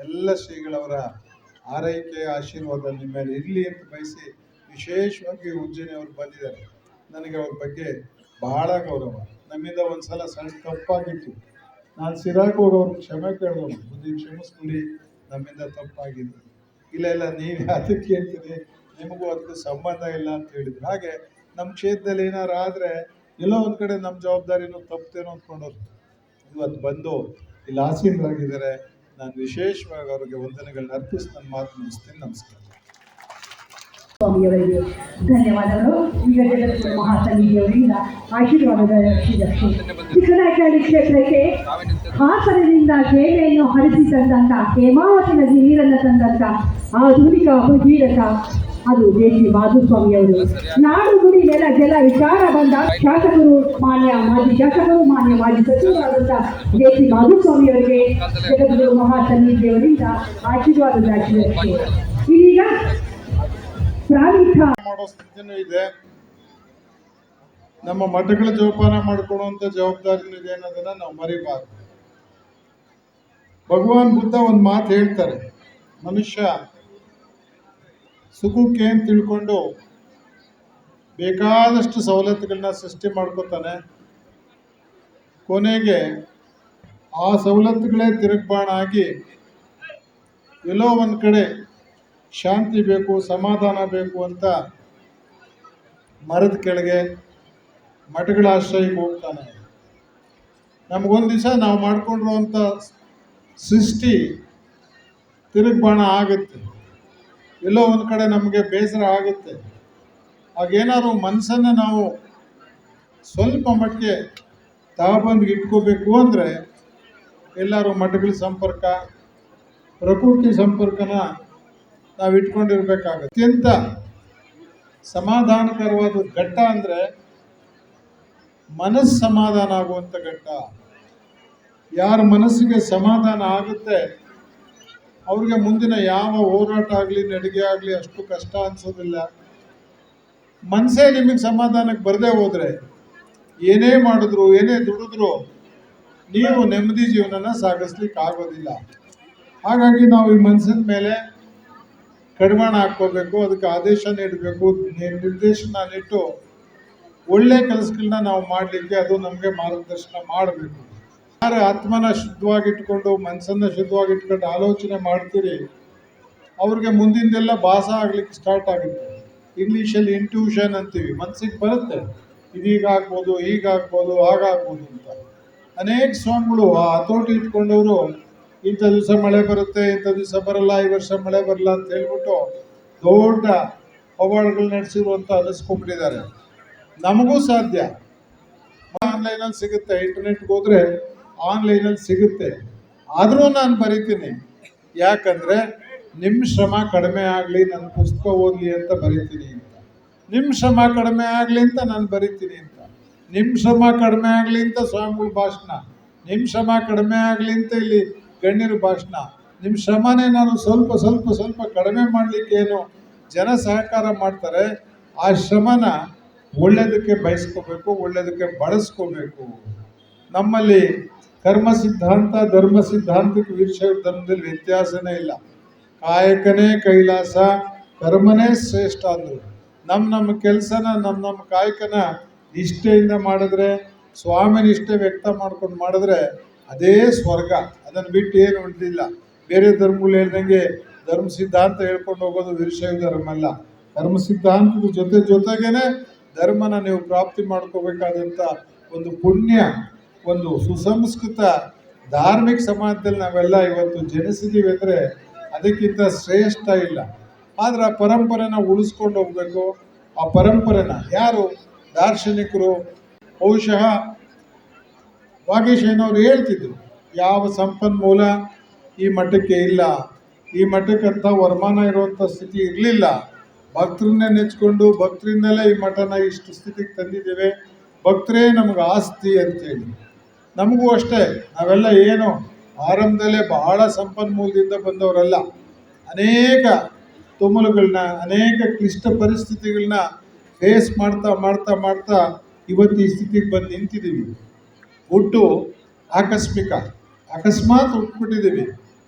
ಎಲ್ಲ ಶ್ರೀಗಳವರ ಆರೈಕೆ ಆಶೀರ್ವಾದ ನಿಮ್ಮ ಮೇಲೆ ಇರಲಿ ಅಂತ ಬಯಸಿ ವಿಶೇಷವಾಗಿ ಉಜ್ಜಯಿನಿಯವರು ಬಂದಿದ್ದಾರೆ. ನನಗೆ ಅವ್ರ ಬಗ್ಗೆ ಬಹಳ ಗೌರವ. ನಮ್ಮಿಂದ ಒಂದ್ಸಲ ಸಣ್ಣ ತಪ್ಪಾಗಿತ್ತು, ನಾನು ಸಿರಾಕ್ ಹೋಗೋರು ಕ್ಷಮೆ ಕೇಳಿದವನು, ಮುಂದೆ ಕ್ಷಮಿಸ್ಬಿಡಿ, ನಮ್ಮಿಂದ ತಪ್ಪಾಗಿತ್ತು. ಇಲ್ಲ ನೀವು ಅದಕ್ಕೆ ಹೇಳ್ತೀರಿ, ನಿಮಗೂ ಅದಕ್ಕೂ ಸಂಬಂಧ ಇಲ್ಲ ಅಂತ ಹೇಳಿದ್ರು. ಹಾಗೆ ನಮ್ಮ ಕ್ಷೇತ್ರದಲ್ಲಿ ಏನಾರು ಆದರೆ ಎಲ್ಲೋ ಒಂದು ಕಡೆ ನಮ್ಮ ಜವಾಬ್ದಾರಿನೂ ತಪ್ಪುತ್ತೇನೋ ಅಂದ್ಕೊಂಡವ್ರು ಇವತ್ತು ಬಂದು ಇಲ್ಲಿ ಆಸೀನರಾಗಿದ್ದಾರೆ. ನಾನು ವಿಶೇಷವಾಗಿ ಅವರಿಗೆ ವಂದನೆಗಳನ್ನ ಅರ್ಪಿಸಿ ನನ್ನ ಮಾತು ಮುಗಿಸ್ತೀನಿ. ನಮಸ್ಕಾರ. ಸ್ವಾಮಿಯವರಿಗೆ ಧನ್ಯವಾದಗಳು. ಈಗ ಜಗದ್ಗುರು ಮಹಾಸನ್ನಿಧಿಯವರಿಂದ ಆಶೀರ್ವಾದದ ಚಿಕ್ಕನಾಯಕಹಳ್ಳಿ ಕ್ಷೇತ್ರಕ್ಕೆ ಹಾಸನದಿಂದ ಸೇವೆಯನ್ನು ಹರಿಸಿ ತಂದಂಥ, ಹೇಮಾವತಿ ನದಿ ನೀರನ್ನು ತಂದಂಥ ಆಧುನಿಕ ಭಗೀರಥ ಅದು ಜೆ.ಸಿ. ಮಾಧುಸ್ವಾಮಿಯವರು. ನಾಡು ಗುಡಿ ನೆಲ ಜಲ ವಿಚಾರ ಬಂದ ಶಾಸಕರು, ಮಾಜಿ ಶಾಸಕರು, ಮಾಜಿ ಸಚಿವರಾದಂಥ ಜೆ.ಸಿ. ಮಾಧುಸ್ವಾಮಿಯವರಿಗೆ ಜಗದ್ಗುರು ಮಹಾಸನ್ನಿಧಿಯವರಿಂದ ಆಶೀರ್ವಾದದ ಇದೀಗ ಮಾಡೋ ಸ್ಥಿತಿನೂ ಇದೆ. ನಮ್ಮ ಮಠಗಳ ಜೋಪಾನ ಮಾಡಿಕೊಡುವಂತ ಜವಾಬ್ದಾರಿನೂ ಇದೆ ಅನ್ನೋದನ್ನ ನಾವು ಮರಿಬಾರ್ದು. ಭಗವಾನ್ ಬುದ್ಧ ಒಂದು ಮಾತು ಹೇಳ್ತಾರೆ, ಮನುಷ್ಯ ಸುಖಕ್ಕೆ ಅಂತ ತಿಳ್ಕೊಂಡು ಬೇಕಾದಷ್ಟು ಸವಲತ್ತುಗಳನ್ನ ಸೃಷ್ಟಿ ಮಾಡ್ಕೋತಾನೆ, ಕೊನೆಗೆ ಆ ಸವಲತ್ತುಗಳೇ ತಿರುಗ್ಬಾಣ ಆಗಿ ಎಲ್ಲೋ ಒಂದು ಕಡೆ ಶಾಂತಿ ಬೇಕು, ಸಮಾಧಾನ ಬೇಕು ಅಂತ ಮರದ ಕೆಳಗೆ ಮಠಗಳ ಆಶ್ರಯಕ್ಕೆ ಹೋಗ್ತಾನೆ. ನಮಗೊಂದು ದಿವಸ ನಾವು ಮಾಡ್ಕೊಂಡಿರುವಂಥ ಸೃಷ್ಟಿ ತಿರುಗ್ಬಾಣ ಆಗುತ್ತೆ, ಎಲ್ಲೋ ಒಂದು ಕಡೆ ನಮಗೆ ಬೇಸರ ಆಗುತ್ತೆ. ಆಗೇನಾದ್ರು ಮನಸ್ಸನ್ನು ನಾವು ಸ್ವಲ್ಪ ಮಟ್ಟಿಗೆ ತಗೊಬಂದು ಇಟ್ಕೋಬೇಕು ಅಂದರೆ ಎಲ್ಲರೂ ಮಠಗಳ ಸಂಪರ್ಕ, ಪ್ರಕೃತಿ ಸಂಪರ್ಕನ ನಾವು ಇಟ್ಕೊಂಡಿರ್ಬೇಕಾಗುತ್ತೆ. ಅತ್ಯಂತ ಸಮಾಧಾನಕರವಾದ ಘಟ್ಟ ಅಂದರೆ ಮನಸ್ಸು ಸಮಾಧಾನ ಆಗುವಂಥ ಘಟ್ಟ. ಯಾರ ಮನಸ್ಸಿಗೆ ಸಮಾಧಾನ ಆಗುತ್ತೆ ಅವ್ರಿಗೆ ಮುಂದಿನ ಯಾವ ಹೋರಾಟ ಆಗಲಿ, ನಡಿಗೆ ಆಗಲಿ ಅಷ್ಟು ಕಷ್ಟ ಅನ್ಸೋದಿಲ್ಲ. ಮನಸ್ಸೇ ನಿಮಗೆ ಸಮಾಧಾನಕ್ಕೆ ಬರದೇ ಹೋದರೆ ಏನೇ ಮಾಡಿದ್ರು, ಏನೇ ದುಡಿದ್ರು ನೀವು ನೆಮ್ಮದಿ ಜೀವನನ ಸಾಗಿಸ್ಲಿಕ್ಕೆ ಆಗೋದಿಲ್ಲ. ಹಾಗಾಗಿ ನಾವು ಈ ಮನಸ್ಸಿನ ಮೇಲೆ ಕಡಿವಾಣ ಹಾಕ್ಕೋಬೇಕು, ಅದಕ್ಕೆ ಆದೇಶ ನೀಡಬೇಕು, ನಿರ್ದೇಶನ ನೀಟ್ಟು ಒಳ್ಳೆ ಕೆಲಸಗಳನ್ನ ನಾವು ಮಾಡಲಿಕ್ಕೆ ಅದು ನಮಗೆ ಮಾರ್ಗದರ್ಶನ ಮಾಡಬೇಕು. ಯಾರು ಆತ್ಮನ ಶುದ್ಧವಾಗಿಟ್ಕೊಂಡು, ಮನಸ್ಸನ್ನು ಶುದ್ಧವಾಗಿಟ್ಕೊಂಡು ಆಲೋಚನೆ ಮಾಡ್ತೀರಿ ಅವ್ರಿಗೆ ಮುಂದಿಂದೆಲ್ಲ ಭಾಸ ಆಗ್ಲಿಕ್ಕೆ ಸ್ಟಾರ್ಟ್ ಆಗುತ್ತೆ. ಇಂಗ್ಲೀಷಲ್ಲಿ ಇಂಟ್ಯೂಷನ್ ಅಂತೀವಿ, ಮನಸ್ಸಿಗೆ ಬರುತ್ತೆ ಇದೀಗಾಗ್ಬೋದು, ಹೀಗಾಗ್ಬೋದು, ಹಾಗಾಗ್ಬೋದು ಅಂತ. ಅನೇಕ ಸ್ವಾಮಿಗಳು ಆ ಹತೋಟಿ ಇಟ್ಕೊಂಡವರು ಇಂಥ ದಿವಸ ಮಳೆ ಬರುತ್ತೆ, ಇಂಥ ದಿವಸ ಬರಲ್ಲ, ಈ ವರ್ಷ ಮಳೆ ಬರಲ್ಲ ಅಂತ ಹೇಳ್ಬಿಟ್ಟು ದೊಡ್ಡ ಪವಾಡಗಳು ನಡೆಸಿರುವಂತ ಅನಿಸ್ಕೊಂಡ್ಬಿಟ್ಟಿದ್ದಾರೆ. ನಮಗೂ ಸಾಧ್ಯ, ಆನ್ಲೈನಲ್ಲಿ ಸಿಗುತ್ತೆ, ಇಂಟರ್ನೆಟ್ಗೆ ಹೋದ್ರೆ ಆನ್ಲೈನಲ್ಲಿ ಸಿಗುತ್ತೆ. ಆದರೂ ನಾನು ಬರಿತೀನಿ, ಯಾಕಂದ್ರೆ ನಿಮ್ಮ ಶ್ರಮ ಕಡಿಮೆ ಆಗಲಿ, ನನ್ನ ಪುಸ್ತಕ ಓದಲಿ ಅಂತ ಬರಿತೀನಿ ಅಂತ. ನಿಮ್ಮ ಶ್ರಮ ಕಡಿಮೆ ಆಗಲಿ ಅಂತ ನಾನು ಬರಿತೀನಿ ಅಂತ. ನಿಮ್ಮ ಶ್ರಮ ಕಡಿಮೆ ಆಗಲಿ ಅಂತ ಸ್ವಾಮಿಗಳ ಭಾಷಣ, ನಿಮ್ಮ ಶ್ರಮ ಕಡಿಮೆ ಆಗಲಿ ಅಂತ ಇಲ್ಲಿ ಗಣ್ಯರ ಭಾಷಣ. ನಿಮ್ಮ ಶ್ರಮನೇ ನಾನು ಸ್ವಲ್ಪ ಸ್ವಲ್ಪ ಸ್ವಲ್ಪ ಕಡಿಮೆ ಮಾಡಲಿಕ್ಕೆ ಏನು ಜನ ಸಹಕಾರ ಮಾಡ್ತಾರೆ, ಆ ಶ್ರಮನ ಒಳ್ಳೆಯದಕ್ಕೆ ಬಯಸ್ಕೋಬೇಕು, ಒಳ್ಳೆಯದಕ್ಕೆ ಬಳಸ್ಕೋಬೇಕು. ನಮ್ಮಲ್ಲಿ ಕರ್ಮ ಸಿದ್ಧಾಂತ, ಧರ್ಮ ಸಿದ್ಧಾಂತಕ್ಕೆ ವೀರಶೈವ ಧರ್ಮದಲ್ಲಿ ವ್ಯತ್ಯಾಸನೇ ಇಲ್ಲ. ಕಾಯಕನೇ ಕೈಲಾಸ, ಕರ್ಮನೇ ಶ್ರೇಷ್ಠ ಅಂದರು. ನಮ್ಮ ಕೆಲಸನ, ನಮ್ಮ ಕಾಯಕನ ನಿಷ್ಠೆಯಿಂದ ಮಾಡಿದ್ರೆ, ಸ್ವಾಮಿ ನಿಷ್ಠೆ ವ್ಯಕ್ತ ಮಾಡ್ಕೊಂಡು ಮಾಡಿದ್ರೆ ಅದೇ ಸ್ವರ್ಗ. ಅದನ್ನು ಬಿಟ್ಟು ಏನು ಉಳಿದಿಲ್ಲ. ಬೇರೆ ಧರ್ಮಗಳು ಹೇಳ್ದಂಗೆ ಧರ್ಮ ಸಿದ್ಧಾಂತ ಹೇಳ್ಕೊಂಡು ಹೋಗೋದು ವೀರಶೈವ ಧರ್ಮ ಅಲ್ಲ. ಧರ್ಮ ಸಿದ್ಧಾಂತದ ಜೊತೆಗೇನೆ ಧರ್ಮನ ನೀವು ಪ್ರಾಪ್ತಿ ಮಾಡ್ಕೋಬೇಕಾದಂಥ ಒಂದು ಪುಣ್ಯ, ಒಂದು ಸುಸಂಸ್ಕೃತ ಧಾರ್ಮಿಕ ಸಮಾಜದಲ್ಲಿ ನಾವೆಲ್ಲ ಇವತ್ತು ಜನಿಸಿದ್ದೀವಿ ಅಂದರೆ ಅದಕ್ಕಿಂತ ಶ್ರೇಷ್ಠ ಇಲ್ಲ. ಆದರೆ ಆ ಪರಂಪರೆನ ಉಳಿಸ್ಕೊಂಡು ಹೋಗ್ಬೇಕು. ಆ ಪರಂಪರೆನ ಯಾರು ದಾರ್ಶನಿಕರು, ಬಹುಶಃ ವಾಗೀಶಯ್ಯನವರು ಹೇಳ್ತಿದ್ರು, ಯಾವ ಸಂಪನ್ಮೂಲ ಈ ಮಠಕ್ಕೆ ಇಲ್ಲ, ಈ ಮಠಕ್ಕಂಥ ವರಮಾನ ಇರುವಂಥ ಸ್ಥಿತಿ ಇರಲಿಲ್ಲ, ಭಕ್ತರನ್ನೇ ನೆಚ್ಕೊಂಡು ಭಕ್ತರಿಂದಲೇ ಈ ಮಠನ ಇಷ್ಟು ಸ್ಥಿತಿಗೆ ತಂದಿದ್ದೇವೆ, ಭಕ್ತರೇ ನಮಗೆ ಆಸ್ತಿ ಅಂತೇಳಿ. ನಮಗೂ ಅಷ್ಟೇ, ನಾವೆಲ್ಲ ಏನು ಆರಂಭದಲ್ಲೇ ಬಹಳ ಸಂಪನ್ಮೂಲದಿಂದ ಬಂದವರಲ್ಲ. ಅನೇಕ ತುಮುಲುಗಳನ್ನ, ಅನೇಕ ಕ್ಲಿಷ್ಟ ಪರಿಸ್ಥಿತಿಗಳನ್ನ ಫೇಸ್ ಮಾಡ್ತಾ ಮಾಡ್ತಾ ಮಾಡ್ತಾ ಇವತ್ತು ಈ ಸ್ಥಿತಿಗೆ ಬಂದು ನಿಂತಿದ್ದೀವಿ. ಹುಟ್ಟು ಆಕಸ್ಮಿಕ, ಅಕಸ್ಮಾತ್ ಹುಟ್ಬಿಟ್ಟಿದ್ದೀವಿ.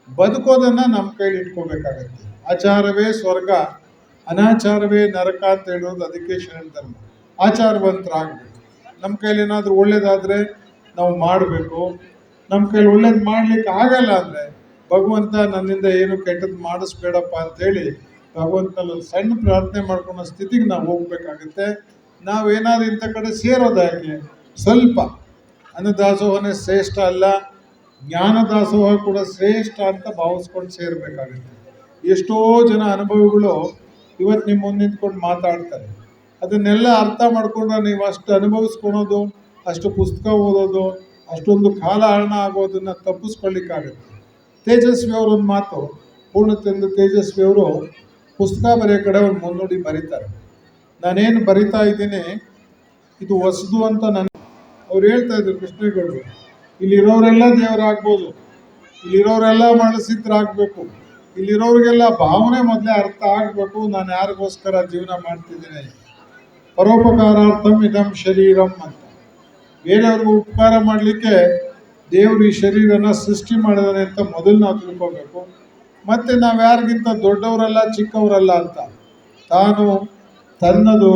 ಬದುಕೋದನ್ನು ನಮ್ಮ ಕೈಲಿ ಇಟ್ಕೋಬೇಕಾಗತ್ತೆ. ಆಚಾರವೇ ಸ್ವರ್ಗ, ಅನಾಚಾರವೇ ನರಕ ಅಂತ ಹೇಳೋದು ಅದಕ್ಕೆ ಶರಣ ಧರ್ಮ. ಆಚಾರವಂತರಾಗಬೇಕು. ನಮ್ಮ ಕೈಲಿ ಏನಾದರೂ ಒಳ್ಳೇದಾದರೆ ನಾವು ಮಾಡಬೇಕು. ನಮ್ಮ ಕೈಲಿ ಒಳ್ಳೇದು ಮಾಡಲಿಕ್ಕೆ ಆಗಲ್ಲ ಅಂದರೆ ಭಗವಂತ ನನ್ನಿಂದ ಏನು ಕೆಟ್ಟದ್ದು ಮಾಡಿಸ್ಬೇಡಪ್ಪ ಅಂತೇಳಿ ಭಗವಂತನಲ್ಲಿ ಒಂದು ಸಣ್ಣ ಪ್ರಾರ್ಥನೆ ಮಾಡ್ಕೊಳ್ಳೋ ಸ್ಥಿತಿಗೆ ನಾವು ಹೋಗ್ಬೇಕಾಗುತ್ತೆ. ನಾವೇನಾದ್ರು ಇಂಥ ಕಡೆ ಸೇರೋದಾಗೆ ಸ್ವಲ್ಪ ಅನ್ನದಾಸೋಹನೇ ಶ್ರೇಷ್ಠ ಅಲ್ಲ, ಜ್ಞಾನ ದಾಸೋಹ ಕೂಡ ಶ್ರೇಷ್ಠ ಅಂತ ಭಾವಿಸ್ಕೊಂಡು ಸೇರಬೇಕಾಗುತ್ತೆ. ಎಷ್ಟೋ ಜನ ಅನುಭವಿಗಳು ಇವತ್ತು ನಿಮ್ಮ ಮುಂದೆ ನಿಂತ್ಕೊಂಡು ಮಾತಾಡ್ತಾರೆ. ಅದನ್ನೆಲ್ಲ ಅರ್ಥ ಮಾಡ್ಕೊಂಡ್ರೆ ನೀವು ಅಷ್ಟು ಅನುಭವಿಸ್ಕೊಳೋದು, ಅಷ್ಟು ಪುಸ್ತಕ ಓದೋದು, ಅಷ್ಟೊಂದು ಕಾಲ ಹರಣ ಆಗೋದನ್ನು ತಪ್ಪಿಸ್ಕೊಳ್ಳಿಕ್ಕಾಗುತ್ತೆ. ತೇಜಸ್ವಿ ಅವರೊಂದು ಮಾತು, ಪೂರ್ಣಚಂದ್ರ ತೇಜಸ್ವಿ ಅವರು ಪುಸ್ತಕ ಬರೆಯೋ ಕಡೆ ಒಂದು ಮುನ್ನುಡಿ ಬರೀತಾರೆ. ನಾನೇನು ಬರಿತಾ ಇದ್ದೀನಿ ಇದು ಹೊಸದು ಅಂತ ಅವ್ರು ಹೇಳ್ತಾ ಇದ್ರು ಕೃಷ್ಣೇಗೌಡರು. ಇಲ್ಲಿರೋರೆಲ್ಲ ದೇವರಾಗ್ಬೋದು, ಇಲ್ಲಿರೋರೆಲ್ಲ ಮನಸ್ಸಿದ್ರಾಗಬೇಕು, ಇಲ್ಲಿರೋರಿಗೆಲ್ಲ ಭಾವನೆ ಮೊದಲೇ ಅರ್ಥ ಆಗಬೇಕು. ನಾನು ಯಾರಿಗೋಸ್ಕರ ಜೀವನ ಮಾಡ್ತಿದ್ದೀನಿ, ಪರೋಪಕಾರಾರ್ಥಂ ಇದಂ ಶರೀರಂ ಅಂತ. ಬೇರೆಯವ್ರಿಗೂ ಉಪಕಾರ ಮಾಡಲಿಕ್ಕೆ ದೇವರು ಈ ಶರೀರನ ಸೃಷ್ಟಿ ಮಾಡಿದಾನೆ ಅಂತ ಮೊದಲು ನಾವು ತಿಳ್ಕೋಬೇಕು. ಮತ್ತು ನಾವು ಯಾರಿಗಿಂತ ದೊಡ್ಡವರಲ್ಲ ಚಿಕ್ಕವರಲ್ಲ ಅಂತ ತಾನು ತನ್ನದು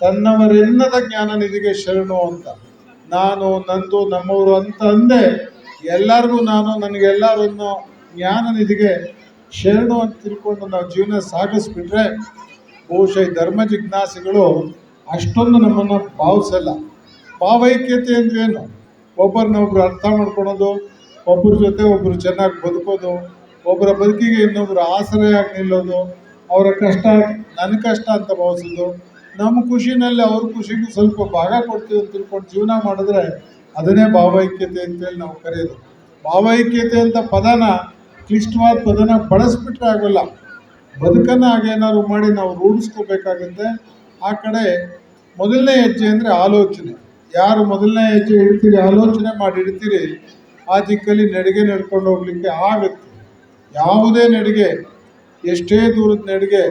ತನ್ನವರೆನ್ನದ ಜ್ಞಾನ ನಿಧಿಗೆ ಶರಣು ಅಂತ. ನಾನು ನಂದು ನಮ್ಮವರು ಅಂತ ಅಂದೆ ಎಲ್ಲರಿಗೂ ನಾನು ನನಗೆಲ್ಲರೂ ಅನ್ನೋ ಜ್ಞಾನ ನಿಧಿಗೆ ಶರಣು ಅಂತ ತಿಳ್ಕೊಂಡು ನಾವು ಜೀವನ ಸಾಗಿಸ್ಬಿಟ್ರೆ ಬಹುಶಃ ಈ ಧರ್ಮ ಜಿಜ್ಞಾಸಿಗಳು ಅಷ್ಟೊಂದು ನಮ್ಮನ್ನು ಭಾವಿಸಲ್ಲ. ಭಾವೈಕ್ಯತೆ ಅಂದ್ರೇನು? ಒಬ್ಬರನ್ನೊಬ್ರು ಅರ್ಥ ಮಾಡ್ಕೊಳೋದು, ಒಬ್ಬರ ಜೊತೆ ಒಬ್ಬರು ಚೆನ್ನಾಗಿ ಬದುಕೋದು, ಒಬ್ಬರ ಬದುಕಿಗೆ ಇನ್ನೊಬ್ಬರು ಆಸರೆಯಾಗಿ ನಿಲ್ಲೋದು, ಅವರ ಕಷ್ಟ ನನ್ನ ಕಷ್ಟ ಅಂತ ಭಾವಿಸೋದು, ನಮ್ಮ ಖುಷಿನಲ್ಲಿ ಅವ್ರ ಖುಷಿಗೂ ಸ್ವಲ್ಪ ಭಾಗ ಕೊಡ್ತೀವಿ ಅಂತ ತಿಳ್ಕೊಂಡು ಜೀವನ ಮಾಡಿದ್ರೆ ಅದನ್ನೇ ಭಾವೈಕ್ಯತೆ ಅಂತೇಳಿ ನಾವು ಕರೆಯೋದು. ಭಾವೈಕ್ಯತೆ ಅಂತ ಪದನ, ಕ್ಲಿಷ್ಟವಾದ ಪದನ ಬಳಸ್ಬಿಟ್ರೆ ಆಗೋಲ್ಲ. ಬದುಕನ್ನು ಹಾಗೇನಾದ್ರು ಮಾಡಿ ನಾವು ರೂಢಿಸ್ಕೋಬೇಕಾಗುತ್ತೆ. ಆ ಕಡೆ ಮೊದಲನೇ ಹೆಜ್ಜೆ ಅಂದರೆ ಆಲೋಚನೆ. ಯಾರು ಮೊದಲನೇ ಹೆಜ್ಜೆ ಇಡ್ತೀರಿ, ಆಲೋಚನೆ ಮಾಡಿ ಇಡ್ತೀರಿ, ಆ ದಿಕ್ಕಲ್ಲಿ ನಡಿಗೆ ನಡ್ಕೊಂಡು ಹೋಗ್ಲಿಕ್ಕೆ ಆಗುತ್ತೆ. ಯಾವುದೇ ನಡಿಗೆ, ಎಷ್ಟೇ ದೂರದ ನಡಿಗೆ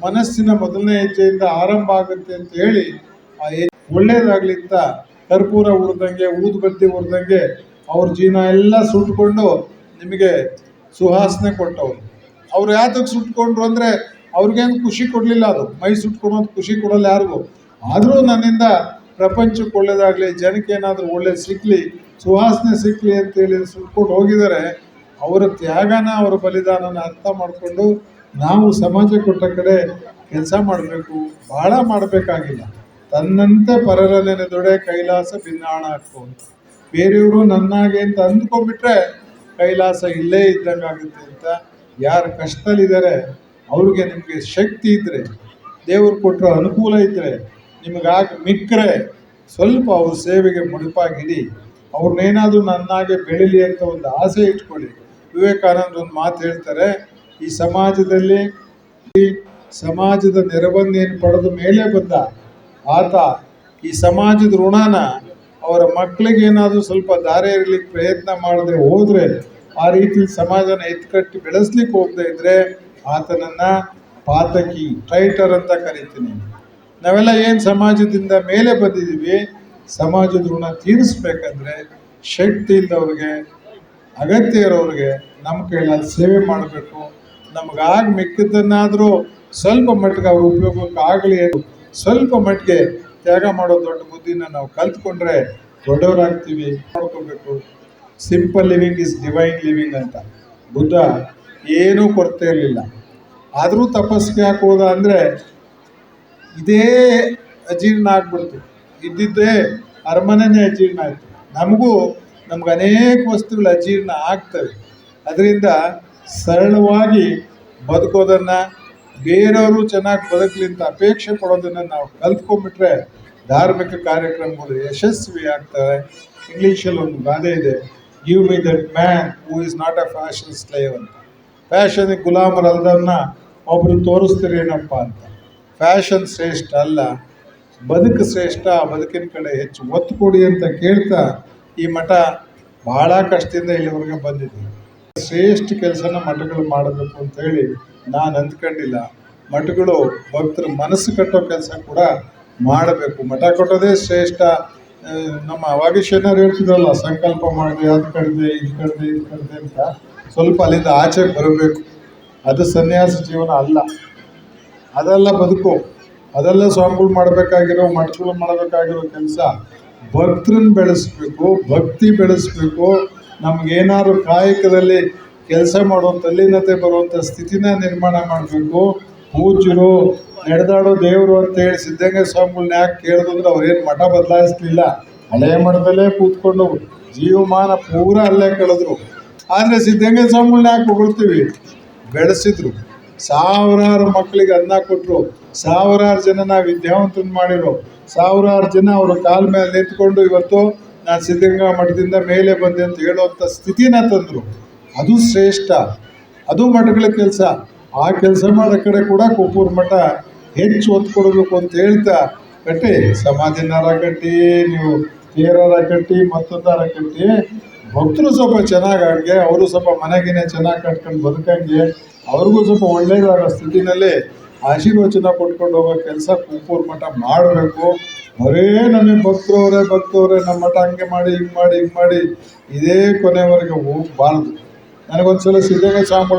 ಮನಸ್ಸಿನ ಮೊದಲನೇ ಹೆಜ್ಜೆಯಿಂದ ಆರಂಭ ಆಗುತ್ತೆ ಅಂತ ಹೇಳಿ ಆ ಒಳ್ಳೇದಾಗ್ಲಿ ಅಂತ ಕರ್ಪೂರ ಉರಿದಂಗೆ, ಊದುಬತ್ತಿ ಉರಿದಂಗೆ ಅವ್ರ ಜೀವನ ಎಲ್ಲ ಸುಟ್ಕೊಂಡು ನಿಮಗೆ ಸುವಾಸನೆ ಕೊಟ್ಟವ್ರು. ಅವ್ರು ಯಾತಕ್ಕೆ ಸುಟ್ಕೊಂಡ್ರು ಅಂದರೆ ಅವ್ರಿಗೇನು ಖುಷಿ ಕೊಡಲಿಲ್ಲ. ಅದು ಮೈ ಸುಟ್ಕೊಳೋದು ಖುಷಿ ಕೊಡಲ್ಲ ಯಾರಿಗೂ. ಆದರೂ ನನ್ನಿಂದ ಪ್ರಪಂಚಕ್ಕೆ ಒಳ್ಳೇದಾಗಲಿ, ಜನಕ್ಕೆ ಏನಾದರೂ ಒಳ್ಳೇದು ಸಿಕ್ಕಲಿ, ಸುವಾಸನೆ ಸಿಕ್ಕಲಿ ಅಂತೇಳಿ ಸುಟ್ಕೊಂಡು ಹೋಗಿದ್ದಾರೆ. ಅವರ ತ್ಯಾಗನ, ಅವರ ಬಲಿದಾನನ ಅರ್ಥ ಮಾಡಿಕೊಂಡು ನಾವು ಸಮಾಜ ಕೊಟ್ಟ ಕಡೆ ಕೆಲಸ ಮಾಡಬೇಕು. ಭಾಳ ಮಾಡಬೇಕಾಗಿಲ್ಲ. ತನ್ನಂತೆ ಪರರನ್ನೇ ದೊಡೆ ಕೈಲಾಸ ಭಿನ್ನಾಣ ಹಾಕು ಅಂತ. ಬೇರೆಯವರು ನನ್ನಾಗೆ ಅಂತ ಅಂದ್ಕೊಂಡ್ಬಿಟ್ರೆ ಕೈಲಾಸ ಇಲ್ಲೇ ಇದ್ದಂಗಾಗುತ್ತೆ ಅಂತ. ಯಾರು ಕಷ್ಟದಲ್ಲಿದ್ದಾರೆ ಅವ್ರಿಗೆ ನಿಮಗೆ ಶಕ್ತಿ ಇದ್ದರೆ, ದೇವರು ಕೊಟ್ಟರು ಅನುಕೂಲ ಇದ್ದರೆ, ನಿಮಗಾಗಿ ಮಿಕ್ಕರೆ ಸ್ವಲ್ಪ ಅವ್ರ ಸೇವೆಗೆ ಮುಡಿಪಾಗಿಡಿ. ಅವ್ರನ್ನೇನಾದರೂ ನನ್ನಾಗೆ ಬೆಳೀಲಿ ಅಂತ ಒಂದು ಆಸೆ ಇಟ್ಕೊಳ್ಳಿ. ವಿವೇಕಾನಂದ ಒಂದು ಮಾತು ಹೇಳ್ತಾರೆ, ಈ ಸಮಾಜದಲ್ಲಿ ಸಮಾಜದ ನೆರವನ್ನೇನು ಪಡೆದ ಮೇಲೆ ಬಂದ ಆತ ಈ ಸಮಾಜದ ಋಣನ ಅವರ ಮಕ್ಕಳಿಗೆ ಏನಾದರೂ ಸ್ವಲ್ಪ ದಾರಿ ಇರಲಿಕ್ಕೆ ಪ್ರಯತ್ನ ಮಾಡಿದ್ರೆ ಹೋದರೆ, ಆ ರೀತಿ ಸಮಾಜನ ಎತ್ಕಟ್ಟಿ ಬೆಳೆಸ್ಲಿಕ್ಕೆ ಹೋಗದೆ ಇದ್ದರೆ ಆತನನ್ನು ಪಾತಕಿ, ಟ್ರೈಟರ್ ಅಂತ ಕರಿತೀನಿ. ನಾವೆಲ್ಲ ಏನು ಸಮಾಜದಿಂದ ಮೇಲೆ ಬಂದಿದ್ದೀವಿ, ಸಮಾಜದ ಋಣ ತೀರಿಸ್ಬೇಕಂದ್ರೆ ಶಕ್ತಿ ಇಲ್ಲದವ್ರಿಗೆ, ಅಗತ್ಯ ಇರೋರಿಗೆ ನಮ್ಮ ಕೈಯಲ್ಲಿ ಸೇವೆ ಮಾಡಬೇಕು. ನಮಗಾಗಿ ಮಿಕ್ಕಿದ್ದನ್ನಾದರೂ ಸ್ವಲ್ಪ ಮಟ್ಟಿಗೆ ಅವ್ರ ಉಪಯೋಗಕ್ಕೆ ಆಗಲಿ, ಸ್ವಲ್ಪ ಮಟ್ಟಿಗೆ ತ್ಯಾಗ ಮಾಡೋ ದೊಡ್ಡ ಬುದ್ಧಿನ ನಾವು ಕಲ್ತ್ಕೊಂಡ್ರೆ ದೊಡ್ಡವರಾಗ್ತೀವಿ. ನೋಡ್ಕೋಬೇಕು, simple living is divine living ಅಂತ. ಬುದ್ಧ ಏನೂ ಕೊರತೆ ಇರಲಿಲ್ಲ, ಆದರೂ ತಪಸ್ಸಿಗೆ ಹಾಕೋದ ಅಂದರೆ ಇದೇ ಅಜೀರ್ಣ ಆಗ್ಬಿಡ್ತು. ಇದ್ದಿದ್ದೇ ಅರಮನೆನೇ ಅಜೀರ್ಣ ಆಯಿತು. ನಮ್ಗೆ ಅನೇಕ ವಸ್ತುಗಳು ಅಜೀರ್ಣ ಆಗ್ತವೆ. ಅದರಿಂದ ಸರಳವಾಗಿ ಬದುಕೋದನ್ನು, ಬೇರೆಯವರು ಚೆನ್ನಾಗಿ ಬದುಕಲಿ ಅಂತ ಅಪೇಕ್ಷೆ ಪಡೋದನ್ನು ನಾವು ಕಲ್ತ್ಕೊಂಡ್ಬಿಟ್ರೆ ಧಾರ್ಮಿಕ ಕಾರ್ಯಕ್ರಮಗಳು ಯಶಸ್ವಿ ಆಗ್ತವೆ. ಇಂಗ್ಲೀಷಲ್ಲಿ ಒಂದು ಗಾದೆ ಇದೆ, give me that man who is not a fashion slave ಅಂತ. ಫ್ಯಾಷನ್ಗೆ ಗುಲಾಮರಲ್ದನ್ನ ಒಬ್ಬರು ತೋರಿಸ್ತೀರೇನಪ್ಪ ಅಂತ. ಫ್ಯಾಷನ್ ಶ್ರೇಷ್ಠ ಅಲ್ಲ, ಬದುಕು ಶ್ರೇಷ್ಠ. ಬದುಕಿನ ಕಡೆ ಹೆಚ್ಚು ಒತ್ತು ಕೊಡಿ ಅಂತ ಕೇಳ್ತಾ ಈ ಮಠ ಭಾಳ ಕಷ್ಟದಿಂದ ಇಲ್ಲಿವರೆಗೆ ಬಂದಿದೆ. ಶ್ರೇಷ್ಠ ಕೆಲಸನ ಮಠಗಳು ಮಾಡಬೇಕು ಅಂತ ಹೇಳಿ ನಾನು ಅಂದ್ಕೊಂಡಿಲ್ಲ. ಮಠಗಳು ಭಕ್ತರ ಮನಸ್ಸು ಕಟ್ಟೋ ಕೆಲಸ ಕೂಡ ಮಾಡಬೇಕು. ಮಠ ಕಟ್ಟೋದೇ ಶ್ರೇಷ್ಠ. ನಮ್ಮ ವಾಗೀಶನವ್ರು ಹೇಳ್ತಿದ್ರಲ್ಲ, ಸಂಕಲ್ಪ ಮಾಡಿದೆ, ಅದು ಕಡಿದೆ, ಇದು ಕಡಿದೆ, ಇದು ಕಡಿದೆ ಅಂತ. ಸ್ವಲ್ಪ ಅಲ್ಲಿಂದ ಆಚೆಗೆ ಬರಬೇಕು. ಅದು ಸನ್ಯಾಸ ಜೀವನ ಅಲ್ಲ, ಅದೆಲ್ಲ ಬದುಕು, ಅದೆಲ್ಲ ಸ್ವಾಮಿಗಳು ಮಾಡಬೇಕಾಗಿರೋ, ಮಠಗಳು ಮಾಡಬೇಕಾಗಿರೋ ಕೆಲಸ ಭಕ್ತರನ್ನ ಬೆಳೆಸ್ಬೇಕು, ಭಕ್ತಿ ಬೆಳೆಸ್ಬೇಕು. ನಮಗೇನಾದ್ರು ಕಾಯಕದಲ್ಲಿ ಕೆಲಸ ಮಾಡೋ ತಲ್ಲೀನತೆ ಬರುವಂಥ ಸ್ಥಿತಿನ ನಿರ್ಮಾಣ ಮಾಡಬೇಕು. ಪೂಜ್ಯರು ನಡೆದಾಡೋ ದೇವರು ಅಂತೇಳಿ ಸಿದ್ಧಗಂಗಾ ಸ್ವಾಮಿಗಳನ್ನ ಯಾಕೆ ಕೇಳಿದ್ರೆ ಅವ್ರೇನು ಮಠ ಬದಲಾಯಿಸ್ಲಿಲ್ಲ, ಹಳೆಯ ಮಠದಲ್ಲೇ ಕೂತ್ಕೊಂಡು ಜೀವಮಾನ ಪೂರ ಅಲ್ಲೇ ಕಳೆದ್ರು. ಆದರೆ ಸಿದ್ಧಗಂಗಾ ಸ್ವಾಮಿಗಳನ್ನ ಯಾಕೆ ಹೊಗಳ್ತೀವಿ? ಬೆಳೆಸಿದ್ರು, ಸಾವಿರಾರು ಮಕ್ಕಳಿಗೆ ಅನ್ನ ಕೊಟ್ಟರು, ಸಾವಿರಾರು ಜನನ ವಿದ್ಯಾವಂತನ ಮಾಡಿರು, ಸಾವಿರಾರು ಜನ ಅವರ ಕಾಲ ಮೇಲೆ ನಿಂತ್ಕೊಂಡು ಇವತ್ತು ನಾನು ಸಿದ್ಧಗಂಗಾ ಮಠದಿಂದ ಮೇಲೆ ಬಂದೆ ಅಂತ ಹೇಳುವಂಥ ಸ್ಥಿತಿನ ತಂದರು. ಅದು ಶ್ರೇಷ್ಠ, ಅದು ಮಠಗಳ ಕೆಲಸ. ಆ ಕೆಲಸ ಮಾಡೋ ಕಡೆ ಕೂಡ ಕೊಪ್ಪೂರು ಮಠ ಹೆಚ್ಚು ಒತ್ತು ಕೊಡಬೇಕು ಅಂತ ಹೇಳ್ತಾ, ಕಟ್ಟಿ ಸಮಾಧಿನಾರ ಕಟ್ಟಿ, ನೀವು ತೇರಾರ ಕಟ್ಟಿ, ಮತ್ತೊಂದಾರ ಕಟ್ಟಿ, ಭಕ್ತರು ಸ್ವಲ್ಪ ಚೆನ್ನಾಗಿ ಅವರು ಸ್ವಲ್ಪ ಮನೆಗಿನೇ ಚೆನ್ನಾಗಿ ಕಟ್ಕೊಂಡು ಬದುಕಂಗೆ ಅವ್ರಿಗೂ ಸ್ವಲ್ಪ ಒಳ್ಳೇದಾಗೋ ಸ್ಥಿತಿನಲ್ಲಿ ಆಶೀರ್ವಚನ ಕೊಟ್ಕೊಂಡು ಹೋಗೋ ಕೆಲಸ ಕೊಪ್ಪೂರು ಮಠ ಮಾಡಬೇಕು. ಅವರೇ ನಮಗೆ ಭಕ್ತರವರೇ ನಮ್ಮ ಮಠ ಹಂಗೆ ಮಾಡಿ ಹಿಂಗೆ ಮಾಡಿ ಇದೇ ಕೊನೆವರೆಗೆ ಹೋಗಬಾರ್ದು. ನನಗೊಂದ್ಸಲ ಸಿದ್ಧಗಂಗಾ ಸ್ವಾಮಿಗಳನ್ನ